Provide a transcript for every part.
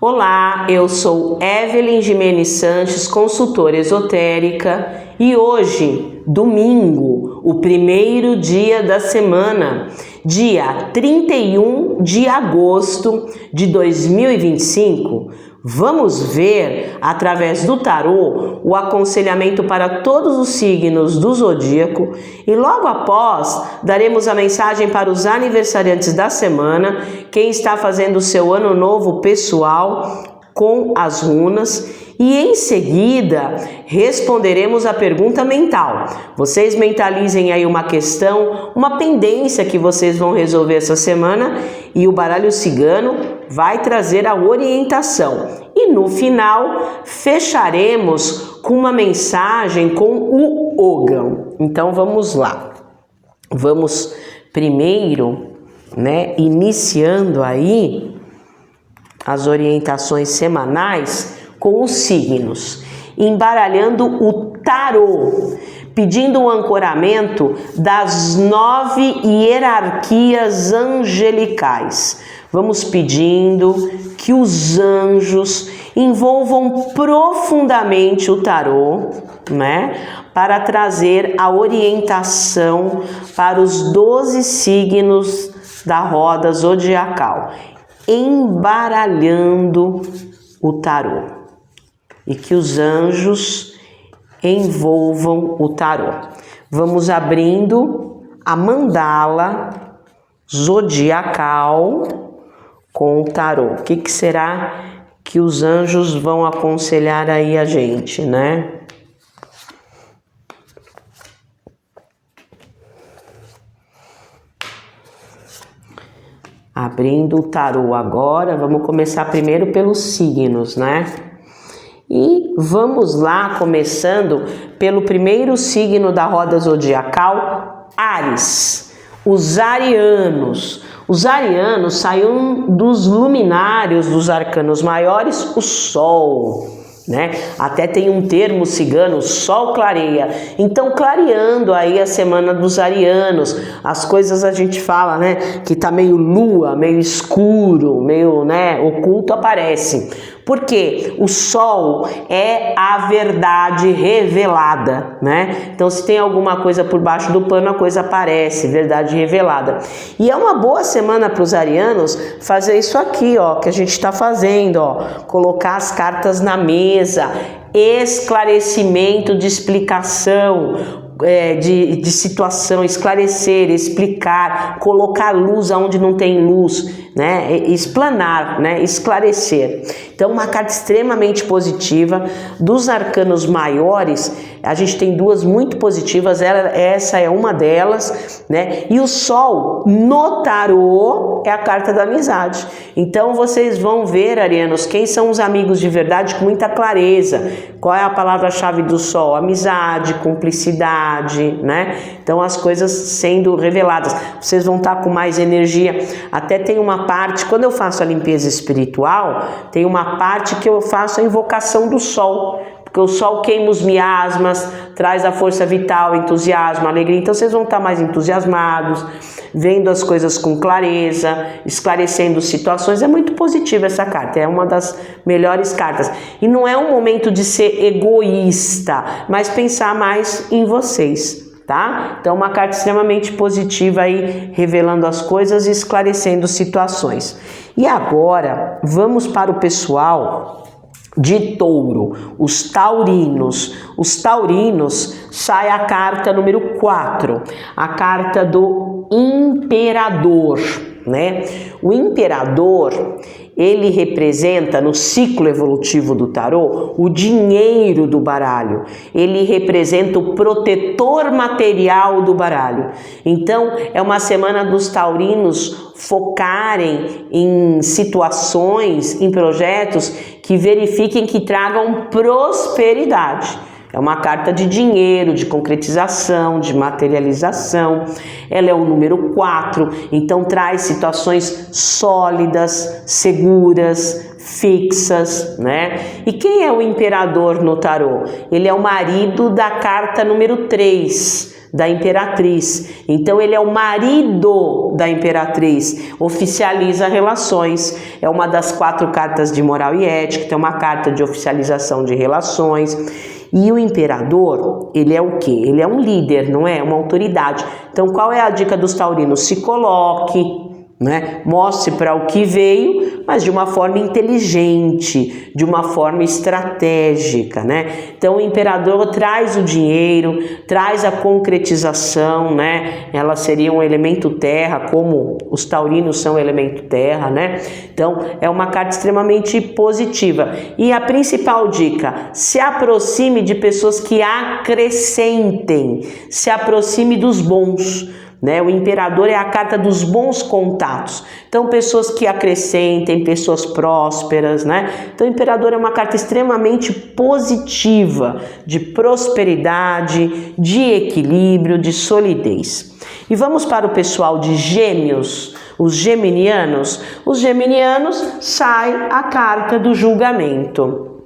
Olá, eu sou Evelyn Gimenez Sanches, consultora esotérica, e hoje, domingo, o primeiro dia da semana, dia 31 de agosto de 2025, vamos ver, através do tarô, o aconselhamento para todos os signos do zodíaco e logo após daremos a mensagem para os aniversariantes da semana, quem está fazendo o seu ano novo pessoal com as runas, e em seguida responderemos a pergunta mental. Vocês mentalizem aí uma questão, uma pendência que vocês vão resolver essa semana e o baralho cigano vai trazer a orientação. E no final fecharemos com uma mensagem com o Ogão. Então vamos lá. Vamos primeiro, iniciando aí as orientações semanais com os signos, embaralhando o tarô, pedindo o ancoramento das 9 hierarquias angelicais. Vamos pedindo que os anjos envolvam profundamente o tarô, para trazer a orientação para os 12 signos da roda zodiacal, embaralhando o tarô. E que os anjos envolvam o tarô. Vamos abrindo a mandala zodiacal com o tarô. O que será que os anjos vão aconselhar aí a gente, Abrindo o tarô agora, vamos começar primeiro pelos signos, E vamos lá, começando pelo primeiro signo da roda zodiacal, Áries, os arianos. Os arianos saem dos luminários dos arcanos maiores, o Sol, Até tem um termo cigano, Sol clareia. Então, clareando aí a semana dos arianos, as coisas a gente fala, que tá meio lua, meio escuro, meio, oculto, aparece. Porque o Sol é a verdade revelada, Então, se tem alguma coisa por baixo do pano, a coisa aparece, verdade revelada. E é uma boa semana para os arianos fazer isso aqui, que a gente está fazendo, colocar as cartas na mesa, esclarecimento de explicação, de situação, esclarecer, explicar, colocar luz aonde não tem luz, explanar, esclarecer. Então, uma carta extremamente positiva. Dos arcanos maiores, a gente tem duas muito positivas, essa é uma delas, E o Sol no tarô é a carta da amizade. Então, vocês vão ver, arianos, quem são os amigos de verdade com muita clareza. Qual é a palavra-chave do Sol? Amizade, cumplicidade, Então, as coisas sendo reveladas. Vocês vão estar com mais energia. Até tem uma parte, quando eu faço a limpeza espiritual, tem uma parte que eu faço a invocação do Sol. Porque o Sol queima os miasmas, traz a força vital, entusiasmo, alegria. Então vocês vão estar mais entusiasmados, vendo as coisas com clareza, esclarecendo situações. É muito positiva essa carta, é uma das melhores cartas. E não é um momento de ser egoísta, mas pensar mais em vocês. Então, uma carta extremamente positiva aí, revelando as coisas e esclarecendo situações. E agora, vamos para o pessoal de Touro, os taurinos. Os taurinos, sai a carta número 4, a carta do imperador, O imperador, ele representa no ciclo evolutivo do tarô o dinheiro do baralho, ele representa o protetor material do baralho. Então é uma semana dos taurinos focarem em situações, em projetos que verifiquem que tragam prosperidade. É uma carta de dinheiro, de concretização, de materialização. Ela é o número 4, então traz situações sólidas, seguras, fixas, E quem é o imperador no tarô? Ele é o marido da carta número 3, da imperatriz. Então ele é o marido da imperatriz, oficializa relações. É uma das 4 cartas de moral e ética, tem uma carta de oficialização de relações. E o imperador, ele é o quê? Ele é um líder, não é? Uma autoridade. Então qual é a dica dos taurinos? Se coloque, né? Mostre para o que veio, mas de uma forma inteligente, de uma forma estratégica, né? Então o imperador traz o dinheiro, traz a concretização, né? Ela seria um elemento terra, como os taurinos são elemento terra, né? Então é uma carta extremamente positiva. E a principal dica: se aproxime de pessoas que acrescentem, se aproxime dos bons. Né? O imperador é a carta dos bons contatos. Então, pessoas que acrescentem, pessoas prósperas, né? Então, o imperador é uma carta extremamente positiva, de prosperidade, de equilíbrio, de solidez. E vamos para o pessoal de Gêmeos, os geminianos. Os geminianos, sai a carta do julgamento.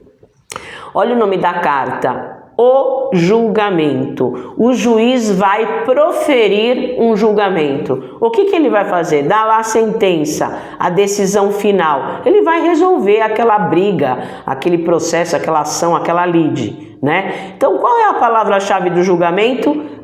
Olha o nome da carta. O julgamento. O juiz vai proferir um julgamento. O que ele vai fazer? Dar lá a sentença, a decisão final. Ele vai resolver aquela briga, aquele processo, aquela ação, aquela lide, né? Então, qual é a palavra-chave do julgamento?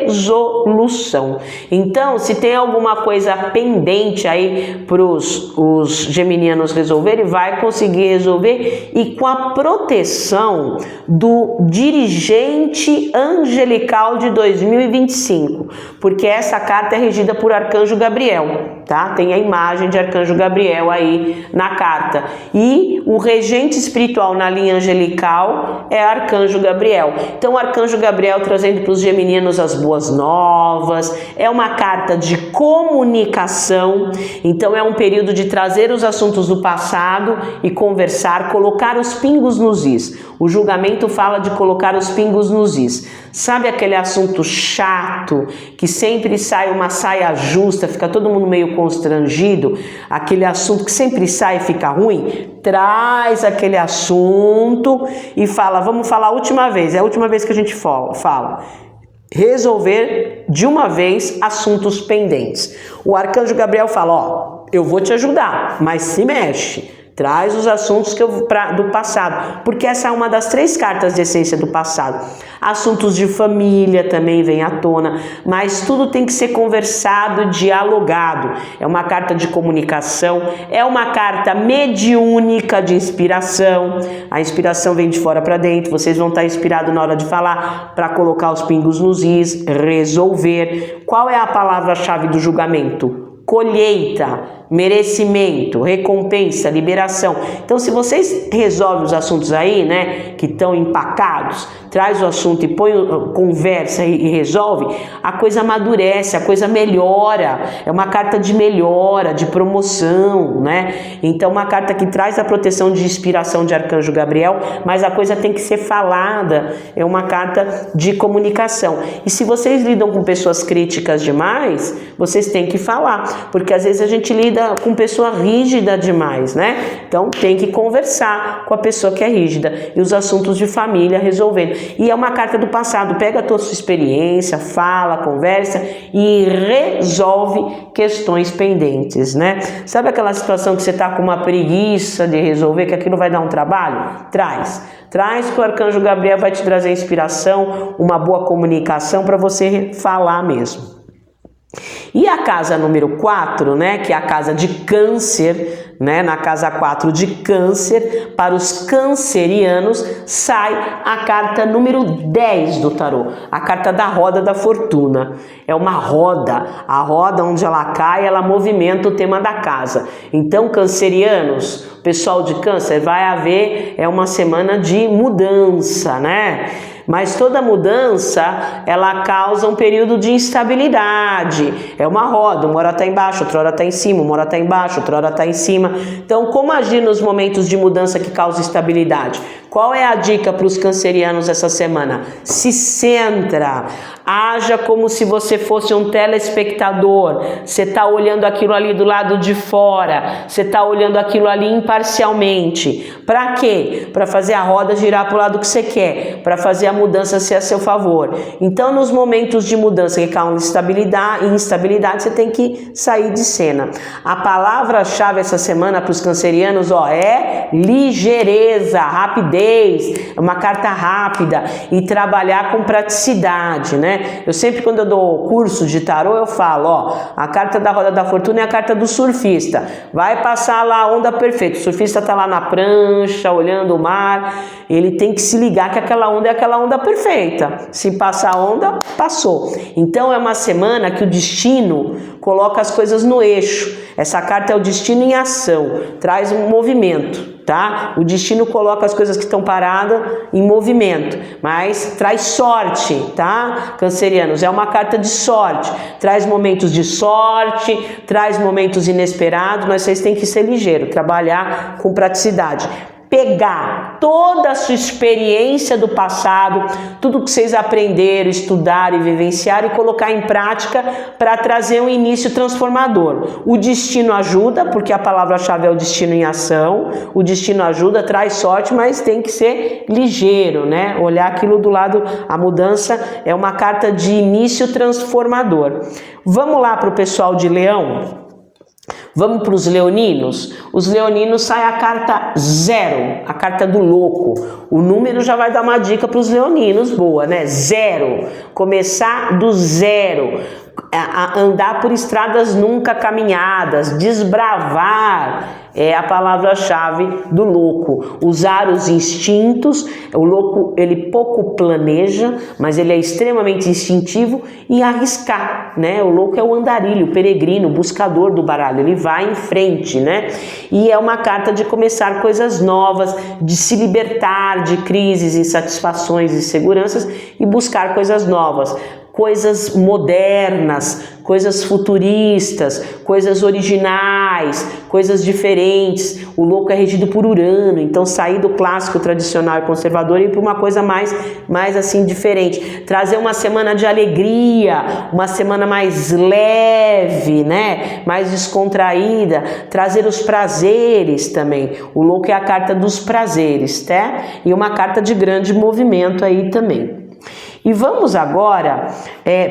Resolução. Então, se tem alguma coisa pendente aí para os geminianos resolverem, vai conseguir resolver, e com a proteção do dirigente angelical de 2025, porque essa carta é regida por Arcanjo Gabriel, tá? Tem a imagem de Arcanjo Gabriel aí na carta, e o regente espiritual na linha angelical é Arcanjo Gabriel. Então, o Arcanjo Gabriel trazendo para os geminianos as boas novas, é uma carta de comunicação. Então é um período de trazer os assuntos do passado e conversar, colocar os pingos nos is. O julgamento fala de colocar os pingos nos is. Sabe aquele assunto chato, que sempre sai uma saia justa, fica todo mundo meio constrangido? Aquele assunto que sempre sai e fica ruim? Traz aquele assunto e fala, vamos falar a última vez, é a última vez que a gente fala. Resolver de uma vez assuntos pendentes. O Arcanjo Gabriel fala, ó, eu vou te ajudar, mas se mexe. Traz os assuntos do passado, porque essa é uma das 3 cartas de essência do passado. Assuntos de família também vem à tona, mas tudo tem que ser conversado, dialogado. É uma carta de comunicação, é uma carta mediúnica de inspiração. A inspiração vem de fora para dentro, vocês vão estar inspirados na hora de falar, para colocar os pingos nos is, resolver. Qual é a palavra-chave do julgamento? Colheita, merecimento, recompensa, liberação. Então, se vocês resolvem os assuntos aí, né, que estão empacados, traz o assunto e conversa e resolve, a coisa amadurece, a coisa melhora. É uma carta de melhora, de promoção, né? Então, uma carta que traz a proteção de inspiração de Arcanjo Gabriel, mas a coisa tem que ser falada. É uma carta de comunicação. E se vocês lidam com pessoas críticas demais, vocês têm que falar, porque às vezes a gente lida com pessoa rígida demais, né? Então tem que conversar com a pessoa que é rígida, e os assuntos de família resolvendo. E é uma carta do passado, pega a tua experiência, fala, conversa e resolve questões pendentes, né? Sabe aquela situação que você tá com uma preguiça de resolver, que aquilo vai dar um trabalho? Traz que o Arcanjo Gabriel vai te trazer inspiração, uma boa comunicação para você falar mesmo. E a casa número 4, né, que é a casa de Câncer, né, na casa 4 de Câncer, para os cancerianos, sai a carta número 10 do tarô, a carta da roda da fortuna. É uma roda, a roda onde ela cai, ela movimenta o tema da casa. Então, cancerianos, pessoal de Câncer, vai haver uma semana de mudança, né? Mas toda mudança, ela causa um período de instabilidade. É uma roda, uma hora está embaixo, outra hora está em cima, uma hora está embaixo, outra hora está em cima. Então, como agir nos momentos de mudança que causam instabilidade? Qual é a dica para os cancerianos essa semana? Se centra, haja como se você fosse um telespectador, você está olhando aquilo ali do lado de fora, você está olhando aquilo ali imparcialmente. Para quê? Para fazer a roda girar para o lado que você quer, para fazer a mudança ser a seu favor. Então, nos momentos de mudança que causam instabilidade, você tem que sair de cena. A palavra-chave essa semana para os cancerianos, é ligeireza, rapidez, é uma carta rápida e trabalhar com praticidade, né? Eu sempre, quando eu dou curso de tarô, eu falo, a carta da roda da fortuna é a carta do surfista. Vai passar lá a onda perfeita. O surfista tá lá na prancha, olhando o mar. Ele tem que se ligar que aquela onda é aquela onda perfeita. Se passar a onda, passou. Então é uma semana que o destino coloca as coisas no eixo. Essa carta é o destino em ação, traz um movimento, tá? O destino coloca as coisas que estão paradas em movimento, mas traz sorte, tá? Cancerianos, é uma carta de sorte, traz momentos de sorte, traz momentos inesperados, mas vocês têm que ser ligeiros, trabalhar com praticidade. Pegar toda a sua experiência do passado, tudo que vocês aprenderam, estudaram e vivenciaram e colocar em prática para trazer um início transformador. O destino ajuda, porque a palavra-chave é o destino em ação. O destino ajuda, traz sorte, mas tem que ser ligeiro, né? Olhar aquilo do lado, a mudança é uma carta de início transformador. Vamos lá para o pessoal de Leão? Vamos para os leoninos? Os leoninos sai a carta 0, a carta do louco. O número já vai dar uma dica para os leoninos, boa, né? 0, começar do zero, andar por estradas nunca caminhadas, desbravar. É a palavra-chave do louco. Usar os instintos. O louco, ele pouco planeja, mas ele é extremamente instintivo e arriscar, né? O louco é o andarilho, o peregrino, o buscador do baralho. Ele vai em frente, né? E é uma carta de começar coisas novas, de se libertar de crises, insatisfações e inseguranças e buscar coisas novas. Coisas modernas, coisas futuristas, coisas originais, coisas diferentes. O louco é regido por Urano, então sair do clássico tradicional e conservador e ir para uma coisa mais assim diferente. Trazer uma semana de alegria, uma semana mais leve, né? Mais descontraída. Trazer os prazeres também. O louco é a carta dos prazeres, tá? E uma carta de grande movimento aí também. E vamos agora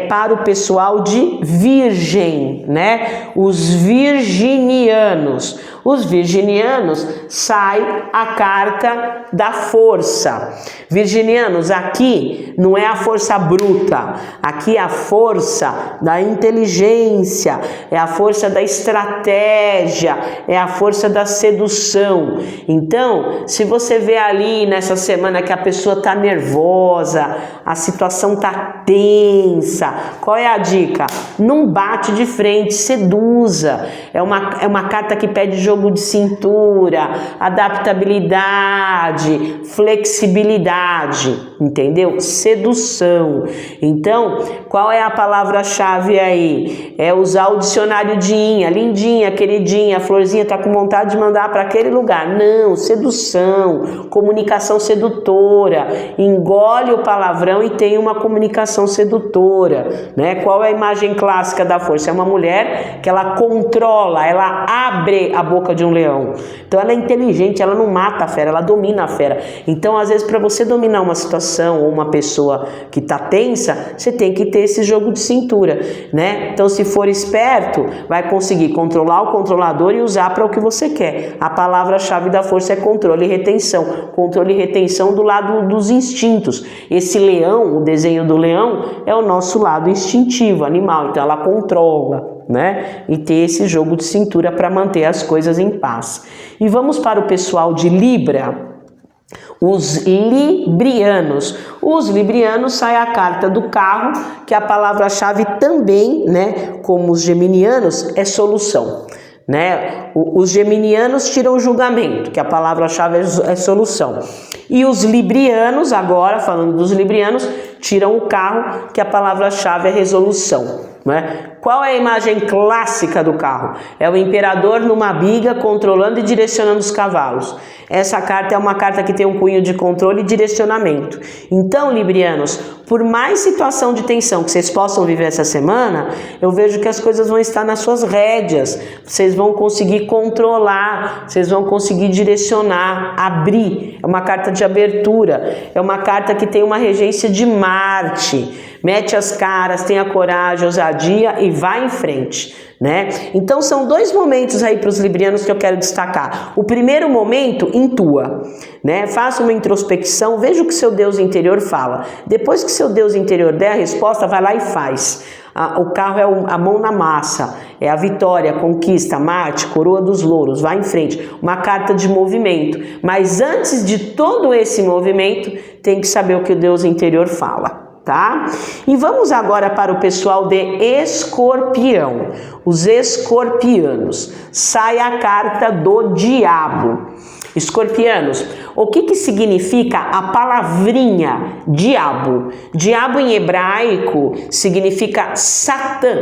para o pessoal de Virgem, né? Os virginianos. Os virginianos sai a carta da força. Virginianos, aqui não é a força bruta, aqui é a força da inteligência, é a força da estratégia, é a força da sedução. Então, se você vê ali nessa semana que a pessoa está nervosa, a situação está tensa, qual é a dica? Não bate de frente, seduza. É uma carta que pede jogo de cintura, adaptabilidade, flexibilidade, entendeu? Sedução. Então, qual é a palavra-chave aí? É usar o dicionário de Inha, lindinha, queridinha, a florzinha tá com vontade de mandar para aquele lugar. Não, sedução, comunicação sedutora, engole o palavrão e tem uma comunicação sedutora, né? Qual é a imagem clássica da força? É uma mulher que ela controla, ela abre a boca de um leão. Então ela é inteligente, ela não mata a fera, ela domina a fera. Então às vezes para você dominar uma situação ou uma pessoa que está tensa, você tem que ter esse jogo de cintura, né? Então se for esperto, vai conseguir controlar o controlador e usar para o que você quer. A palavra-chave da força é controle e retenção. Controle e retenção do lado dos instintos. Esse leão, o desenho do leão, é o nosso lado instintivo, animal. Então ela controla, né? E ter esse jogo de cintura para manter as coisas em paz. E vamos para o pessoal de Libra. Os librianos. Os librianos sai a carta do carro, que a palavra-chave também, né, como os geminianos, é solução, né? Os geminianos tiram julgamento, que a palavra-chave é solução. E os librianos, agora falando dos librianos, tiram o carro, que a palavra-chave é resolução, né? Qual é a imagem clássica do carro? É o imperador numa biga controlando e direcionando os cavalos. Essa carta é uma carta que tem um cunho de controle e direcionamento. Então, librianos, por mais situação de tensão que vocês possam viver essa semana, eu vejo que as coisas vão estar nas suas rédeas. Vocês vão conseguir controlar, vocês vão conseguir direcionar, abrir. É uma carta de abertura, é uma carta que tem uma regência de Marte. Mete as caras, tenha coragem, ousadia e vai em frente, né? Então são dois momentos aí para os librianos que eu quero destacar. O primeiro momento, intua, né? Faça uma introspecção, veja o que seu Deus interior fala. Depois que seu Deus interior der a resposta, vai lá e faz. O carro é a mão na massa, é a vitória, a conquista, Marte, coroa dos louros, vai em frente, uma carta de movimento. Mas antes de todo esse movimento, tem que saber o que o Deus interior fala. Tá? E vamos agora para o pessoal de Escorpião, os escorpianos. Sai a carta do diabo. Escorpianos, o que significa a palavrinha diabo? Diabo em hebraico significa Satã,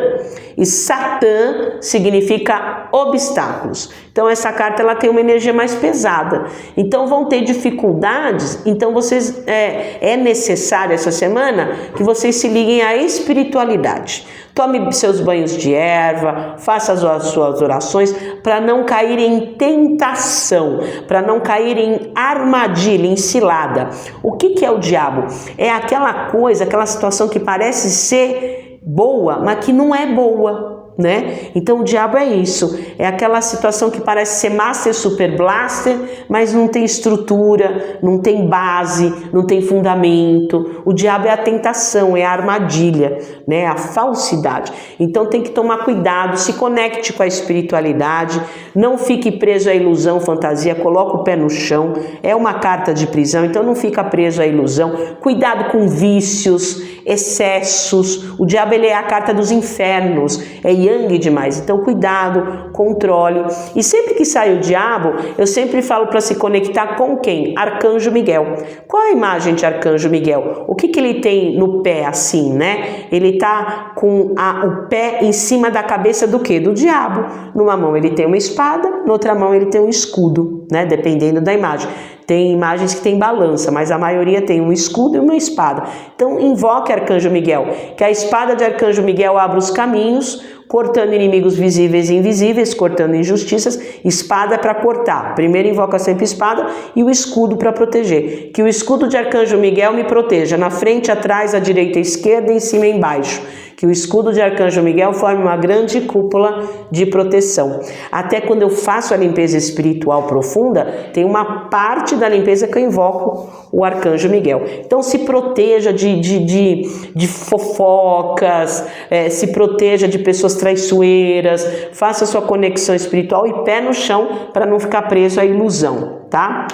e Satã significa obstáculos. Então essa carta ela tem uma energia mais pesada. Então vão ter dificuldades. Então vocês é necessário essa semana que vocês se liguem à espiritualidade. Tome seus banhos de erva, faça as suas orações para não cair em tentação, para não cair em armadilha, em cilada. O que é o diabo? É aquela coisa, aquela situação que parece ser boa, mas que não é boa. Né? Então o diabo é isso, é aquela situação que parece ser Master Super Blaster, mas não tem estrutura, não tem base, não tem fundamento. O diabo é a tentação, é a armadilha, né? A falsidade. Então tem que tomar cuidado, se conecte com a espiritualidade, não fique preso à ilusão, fantasia, coloca o pé no chão. É uma carta de prisão, então não fica preso à ilusão. Cuidado com vícios, excessos. O diabo ele é a carta dos infernos, é yang demais, então cuidado, controle. E sempre que sai o diabo, eu sempre falo para se conectar com quem? Arcanjo Miguel. Qual é a imagem de Arcanjo Miguel? O que ele tem no pé assim, né? Ele tá com o pé em cima da cabeça do quê? Do diabo. Numa mão ele tem uma espada, na outra mão ele tem um escudo, né? Dependendo da imagem. Tem imagens que tem balança, mas a maioria tem um escudo e uma espada. Então invoque Arcanjo Miguel, que a espada de Arcanjo Miguel abra os caminhos, cortando inimigos visíveis e invisíveis, cortando injustiças. Espada para cortar. Primeiro invoca sempre espada e o escudo para proteger. Que o escudo de Arcanjo Miguel me proteja na frente, atrás, à direita, à esquerda, em cima e embaixo. Que o escudo de Arcanjo Miguel forme uma grande cúpula de proteção. Até quando eu faço a limpeza espiritual profunda, tem uma parte da limpeza que eu invoco o Arcanjo Miguel. Então se proteja de fofocas, se proteja de pessoas traiçoeiras, faça sua conexão espiritual e pé no chão para não ficar preso à ilusão, tá?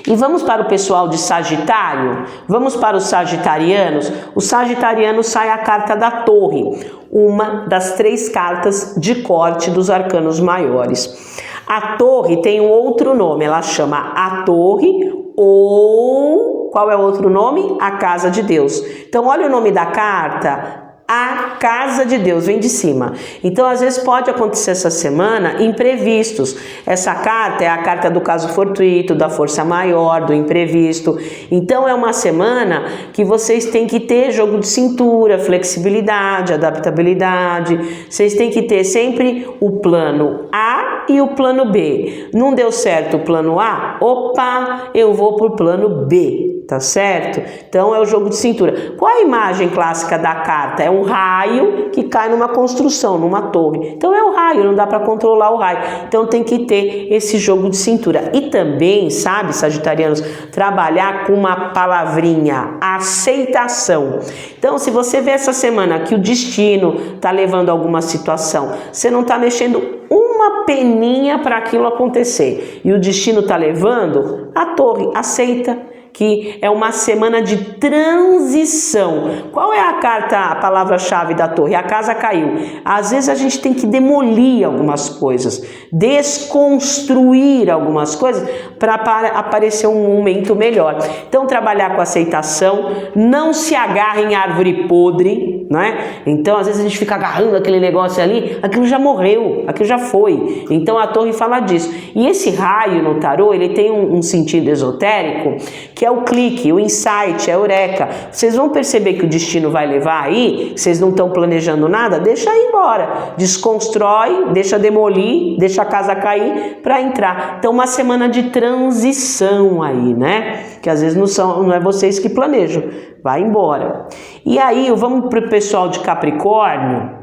E vamos para o pessoal de Sagitário? Vamos para os sagitarianos? Os sagitarianos sai a carta da Torre, uma das 3 cartas de corte dos arcanos maiores. A Torre tem um outro nome, ela chama a Torre ou... Qual é o outro nome? A Casa de Deus. Então olha o nome da carta... A Casa de Deus, vem de cima. Então, às vezes pode acontecer essa semana imprevistos. Essa carta é a carta do caso fortuito, da força maior, do imprevisto. Então, é uma semana que vocês têm que ter jogo de cintura, flexibilidade, adaptabilidade. Vocês têm que ter sempre o plano A e o plano B. Não deu certo o plano A? Opa, eu vou para o plano B. Tá certo? Então é o jogo de cintura. Qual a imagem clássica da carta? É um raio que cai numa construção, numa torre. Então é o raio, não dá para controlar o raio. Então tem que ter esse jogo de cintura. E também, sabe, sagitarianos, trabalhar com uma palavrinha, aceitação. Então se você vê essa semana que o destino tá levando a alguma situação, você não tá mexendo uma peninha para aquilo acontecer e o destino tá levando, a Torre aceita que é uma semana de transição. Qual é a palavra-chave da torre? A casa caiu. Às vezes a gente tem que demolir algumas coisas, desconstruir algumas coisas para aparecer um momento melhor. Então, trabalhar com aceitação, não se agarre em árvore podre, né? Então, às vezes a gente fica agarrando aquele negócio ali, aquilo já morreu, aquilo já foi. Então, a torre fala disso. E esse raio no tarô, ele tem um sentido esotérico, que é o clique, o insight, a eureka. Vocês vão perceber que o destino vai levar aí, vocês não estão planejando nada, deixa ir embora. Desconstrói, deixa demolir, deixa a casa cair para entrar. Então, uma semana de transição aí, né? Que às vezes não é vocês que planejam. Vai embora. E aí, vamos para o pessoal de Capricórnio.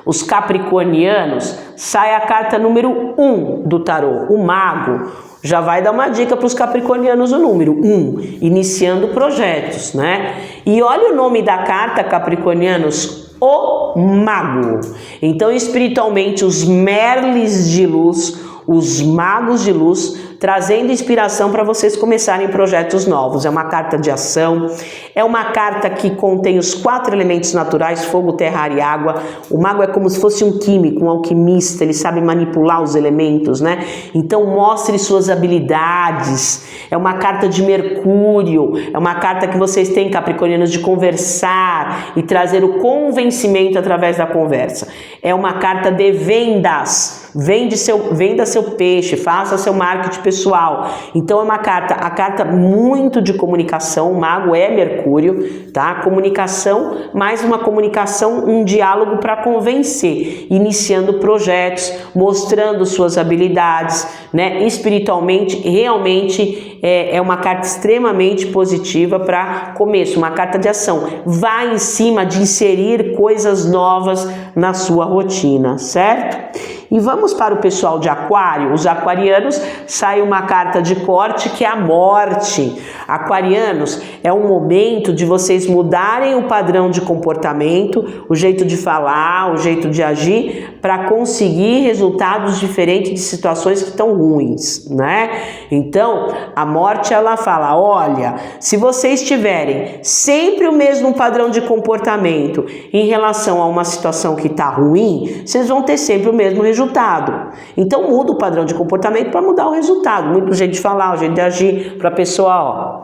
Os capricornianos, sai a carta número 1 do tarô, o mago. Já vai dar uma dica para os capricornianos o número 1, iniciando projetos, né? E olha o nome da carta, capricornianos, o mago. Então, espiritualmente, os merles de luz, os magos de luz, trazendo inspiração para vocês começarem projetos novos. É uma carta de ação, é uma carta que contém os 4 elementos naturais, fogo, terra, ar e água. O mago é como se fosse um químico, um alquimista, ele sabe manipular os elementos, né? Então mostre suas habilidades. É uma carta de Mercúrio, é uma carta que vocês têm, capricornianos, de conversar e trazer o convencimento através da conversa. É uma carta de vendas. Venda seu peixe, faça seu marketing pessoal. Então é uma carta, a carta muito de comunicação. O mago é Mercúrio, tá? Comunicação, mais uma comunicação, um diálogo para convencer, iniciando projetos, mostrando suas habilidades, né? Espiritualmente, realmente é uma carta extremamente positiva para começo, uma carta de ação. Vá em cima de inserir coisas novas na sua rotina, certo? E vamos para o pessoal de Aquário. Os aquarianos, sai uma carta de corte que é a morte. Aquarianos, é um momento de vocês mudarem o padrão de comportamento, o jeito de falar, o jeito de agir, para conseguir resultados diferentes de situações que estão ruins, né? Então, a morte, ela fala, olha, se vocês tiverem sempre o mesmo padrão de comportamento em relação a uma situação que está ruim, vocês vão ter sempre o mesmo resultado. Então muda o padrão de comportamento para mudar o resultado. Muda o jeito de falar, o jeito de agir, para a pessoa,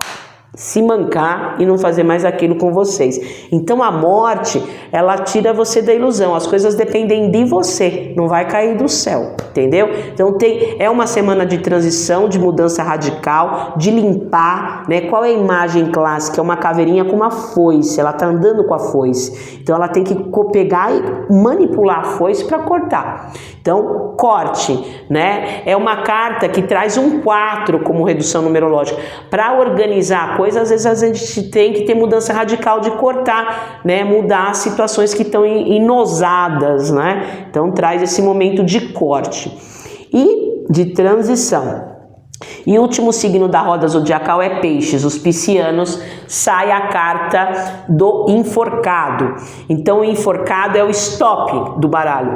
se mancar e não fazer mais aquilo com vocês. Então a morte, ela tira você da ilusão. As coisas dependem de você, não vai cair do céu, entendeu? Então é uma semana de transição, de mudança radical, de limpar, né? Qual é a imagem clássica? É uma caveirinha com uma foice, ela tá andando com a foice. Então ela tem que pegar e manipular a foice para cortar. Então, corte, né? É uma carta que traz um 4 como redução numerológica. Para organizar a coisa, às vezes a gente tem que ter mudança radical de cortar, né? Mudar as situações que estão inosadas, né? Então, traz esse momento de corte e de transição. E o último signo da roda zodiacal é Peixes. Os piscianos, sai a carta do enforcado. Então o enforcado é o stop do baralho,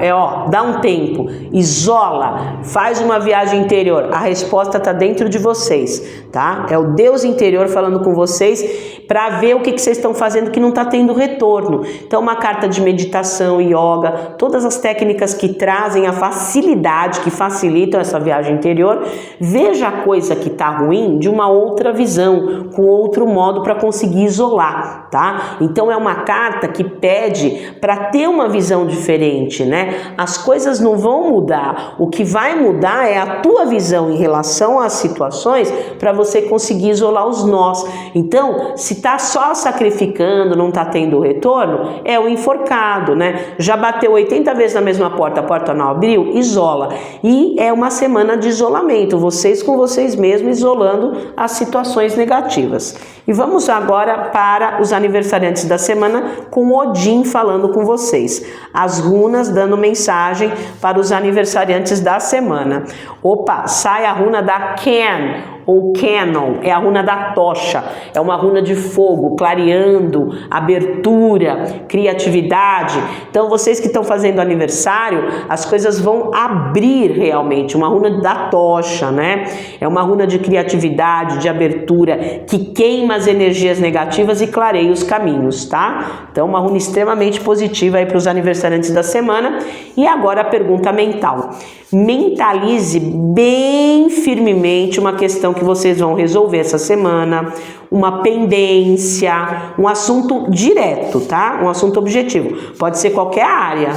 dá um tempo, isola, faz uma viagem interior. A resposta está dentro de vocês, tá? É o Deus interior falando com vocês para ver o que vocês estão fazendo que não está tendo retorno. Então uma carta de meditação, yoga, todas as técnicas que trazem a facilidade, que facilitam essa viagem interior. Veja a coisa que está ruim de uma outra visão, com outro modo para conseguir isolar, tá? Então é uma carta que pede para ter uma visão diferente, né? As coisas não vão mudar, o que vai mudar é a tua visão em relação às situações para você conseguir isolar os nós. Então, se tá só sacrificando, não tá tendo retorno, é o enforcado, né? Já bateu 80 vezes na mesma porta, a porta não abriu, isola. E é uma semana de isolamento, vocês com vocês mesmos, isolando as situações negativas. E vamos agora para os aniversariantes da semana, com Odin falando com vocês. As runas dando mensagem para os aniversariantes da semana. Opa, sai a runa da Ken. ou Canon, é a runa da tocha, é uma runa de fogo, clareando, abertura, criatividade. Então vocês que estão fazendo aniversário, as coisas vão abrir realmente, uma runa da tocha, né? É uma runa de criatividade, de abertura, que queima as energias negativas e clareia os caminhos, tá? Então uma runa extremamente positiva aí para os aniversariantes da semana. E agora a pergunta mental. Mentalize bem firmemente uma questão que vocês vão resolver essa semana, uma pendência, um assunto direto, tá? Um assunto objetivo. Pode ser qualquer área.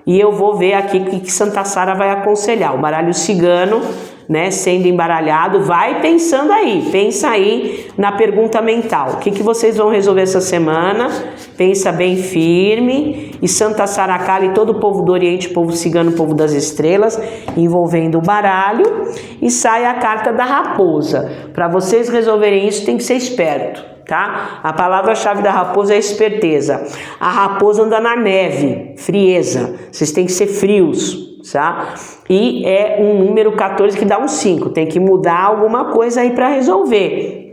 E eu vou ver aqui o que Santa Sara vai aconselhar. O baralho cigano, né, sendo embaralhado, vai pensando aí, pensa aí na pergunta mental. O que vocês vão resolver essa semana? Pensa bem firme. E Santa Sara Kali, todo o povo do Oriente, povo cigano, povo das estrelas, envolvendo o baralho, e sai a carta da raposa. Para vocês resolverem isso, tem que ser esperto, tá? A palavra-chave da raposa é esperteza. A raposa anda na neve, frieza. Vocês têm que ser frios, tá? E é um número 14 que dá um 5. Tem que mudar alguma coisa aí para resolver.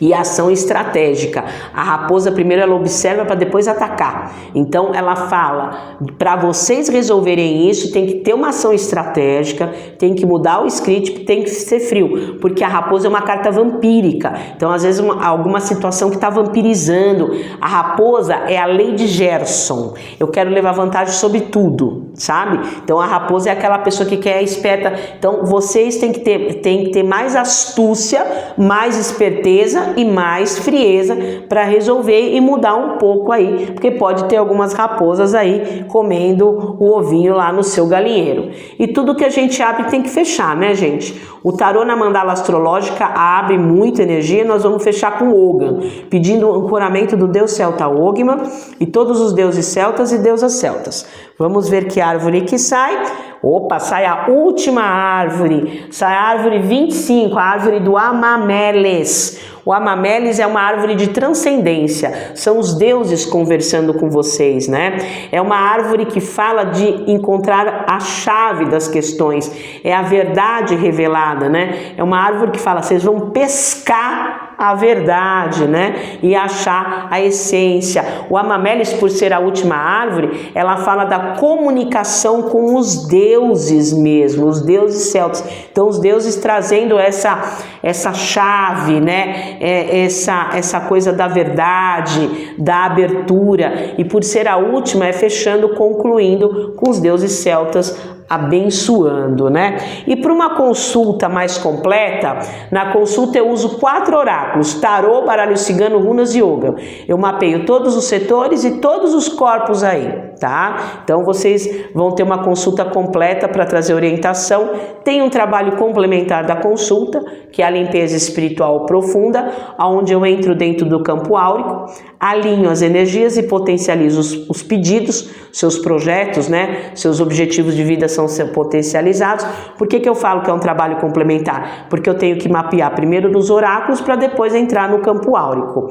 E ação estratégica. A raposa primeiro ela observa para depois atacar. Então ela fala, para vocês resolverem isso, tem que ter uma ação estratégica, tem que mudar o script, tem que ser frio, porque a raposa é uma carta vampírica. Então às vezes alguma situação que está vampirizando. A raposa é a lei de Gerson. Eu quero levar vantagem sobre tudo, sabe? Então a raposa é aquela pessoa que quer esperta. Então vocês têm que ter mais astúcia, mais esperteza e mais frieza para resolver e mudar um pouco aí, porque pode ter algumas raposas aí comendo o ovinho lá no seu galinheiro. E tudo que a gente abre tem que fechar, né, gente? O tarô na mandala astrológica abre muita energia. Nós vamos fechar com Ogan, pedindo o ancoramento do deus celta Ogma e todos os deuses celtas e deusas celtas. Vamos ver que árvore que sai. Opa, sai a última árvore, sai a árvore 25, a árvore do Amameles. O Amameles é uma árvore de transcendência, são os deuses conversando com vocês, né? É uma árvore que fala de encontrar a chave das questões, é a verdade revelada, né? É uma árvore que fala, vocês vão pescar a verdade, né? E achar a essência. O Amameles, por ser a última árvore, ela fala da comunicação com os deuses mesmo, os deuses celtas. Então, os deuses trazendo essa chave, né? Essa coisa da verdade, da abertura. E por ser a última, é fechando, concluindo com os deuses celtas abençoando, né? E para uma consulta mais completa, na consulta eu uso 4 oráculos: tarô, baralho cigano, runas e yoga. Eu mapeio todos os setores e todos os corpos aí, tá? Então vocês vão ter uma consulta completa para trazer orientação. Tem um trabalho complementar da consulta, que é a limpeza espiritual profunda, onde eu entro dentro do campo áurico, alinho as energias e potencializo os pedidos, seus projetos, né? Seus objetivos de vida são potencializados. Por que eu falo que é um trabalho complementar? Porque eu tenho que mapear primeiro nos oráculos para depois entrar no campo áurico.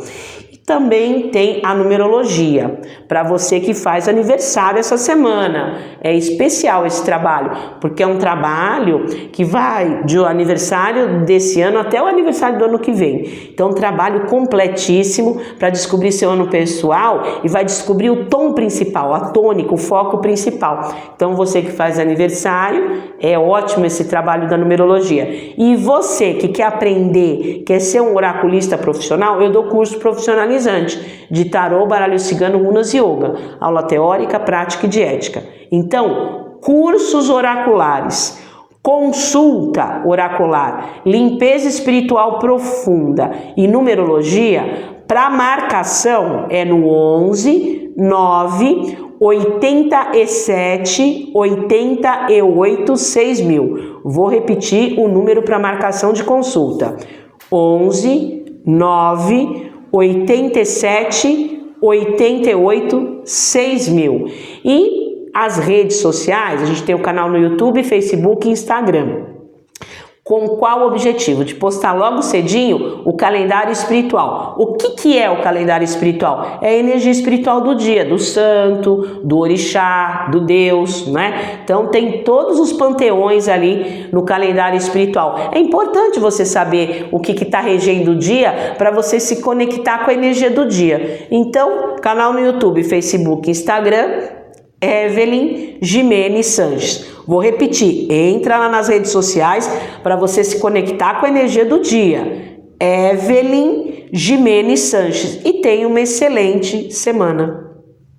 Também tem a numerologia, para você que faz aniversário essa semana. É especial esse trabalho, porque é um trabalho que vai do aniversário desse ano até o aniversário do ano que vem. Então, um trabalho completíssimo para descobrir seu ano pessoal e vai descobrir o tom principal, a tônica, o foco principal. Então, você que faz aniversário, é ótimo esse trabalho da numerologia. E você que quer aprender, quer ser um oraculista profissional, eu dou curso profissionalizante de tarô, baralho cigano, runas e yoga, aula teórica, prática e de ética. Então, cursos oraculares, consulta oracular, limpeza espiritual profunda e numerologia, para marcação é no 11 9 87 88 6000. Vou repetir o número para marcação de consulta: 11 9 87 88 6000. E as redes sociais, a gente tem o canal no YouTube, Facebook e Instagram. Com qual objetivo? De postar logo cedinho o calendário espiritual. O que é o calendário espiritual? É a energia espiritual do dia, do santo, do orixá, do Deus, né? Então tem todos os panteões ali no calendário espiritual. É importante você saber o que está regendo o dia para você se conectar com a energia do dia. Então, canal no YouTube, Facebook, Instagram, Evelyn Jimenez Sanches. Vou repetir, entra lá nas redes sociais para você se conectar com a energia do dia. Evelyn Jimenez Sanches. E tenha uma excelente semana.